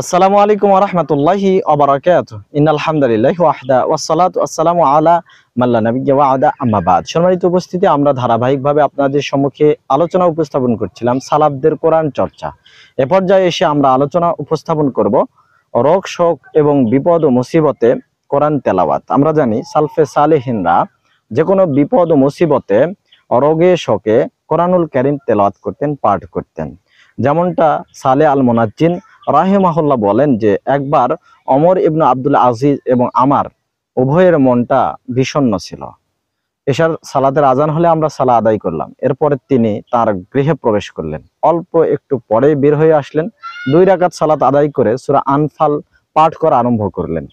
আসসালামু আলাইকুম ওয়া রাহমাতুল্লাহি ওয়া বারাকাতুহু। ইন্নাল হামদুলিল্লাহি ওয়াহদা ওয়াসসালাতু ওয়াসসালামু আলা মান লা নাবিয়্যা বা'দা আম্মা বা'দ। সম্মানিত উপস্থিতি, আমরা ধারাবাহিকভাবে আপনাদের সম্মুখে আলোচনা উপস্থাপন করছিলাম সালাফদের কোরআন চর্চা। এ পর্যায়ে এসে আমরা আলোচনা উপস্থাপন করব রোগ শোক এবং বিপদ ও মুসিবতে কোরআন তেলাওয়াত। আমরা জানি সালফে সালেহিনরা যে কোনো বিপদ ও মুসিবতে রোগে শোকে কোরআনুল কারীম তেলাওয়াত করতেন, পাঠ করতেন। যেমনটা সালে আল মুনাজ্জিন রাহিমাহুল্লাহ বলেন যে একবার ওমর ইবনে আব্দুল আজিজ এবং আমার উভয়ের মনটা বিষণ্ণ ছিল। এশার সালাতের আজান হলে আমরা সালা আদায় করলাম। এরপরে তিনি তার গৃহে প্রবেশ করলেন। অল্প একটু পরে বের হয়ে আসলেন। 2 রাকাত সালাত আদায় করে সূরা আনফাল পাঠ করা আরম্ভ করলেন।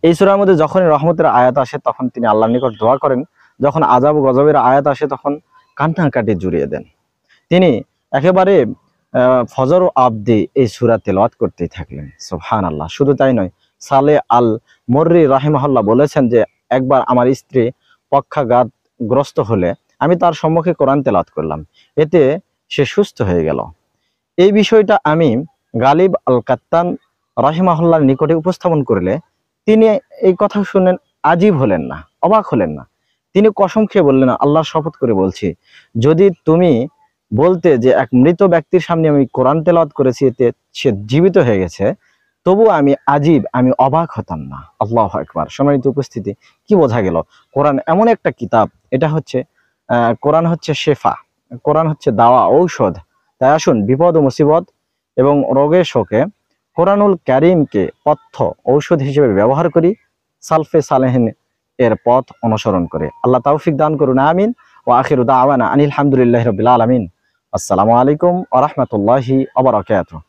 এই সূরার মধ্যে যখনই রহমতের আয়াত আসে তখন তিনি আল্লাহর নিকট দোয়া করেন, যখন আযাব ও গজবের আয়াত আসে তখন কান্নাকাটি জুড়িয়ে দেন। তিনি একেবারে ফজর ও আবদি এই সূরা তেলাওয়াত করতেই থাকলেন। সুবহানাল্লাহ। শুধু তাই নয়, সালে আল মুররি রাহিমাহুল্লাহ বলেছেন যে একবার আমার স্ত্রী পক্ষাঘাতগ্রস্ত হলে আমি তার সম্মুখে কোরআন তেলাওয়াত করলাম, এতে সে সুস্থ হয়ে গেল। এই বিষয়টা আমি গালিব আল কাত্তান রাহিমাহুল্লাহর নিকটে উপস্থাপন করলে তিনি এই কথা শুনেন আজীব হলেন না, অবাক হলেন না। তিনি কসম খেয়ে বললেন, আল্লাহর শপথ করে বলছি, যদি তুমি বলতে যে এক মৃত ব্যক্তির সামনে আমি কোরআন তেলাওয়াত করেছি, এতে সে জীবিত হয়ে গেছে, তবু আমি আজীব, আমি অবাক হতাম না। আল্লাহু আকবার। সম্মানিত উপস্থিতি, কি বোঝা গেল? কোরআন এমন একটা কিতাব, এটা হচ্ছে কোরআন হচ্ছে শেফা, কোরআন হচ্ছে দাওয়া, ঔষধ। তাই আসুন বিপদ ও মুসিবত এবং রোগে শোকে কোরআনুল কারীমকে পথ্য ঔষধ হিসেবে ব্যবহার করি, সালফে সালেহিন এর পথ অনুসরণ করে। আল্লাহ তৌফিক দান করুন, আমিন। ওয়া আখিরু দাওয়ানা আনিল হামদুলিল্লাহি রাব্বিল আলামিন। আসসালামু আলাইকুম ওয়া রাহমাতুল্লাহি ওয়া বারাকাতুহু।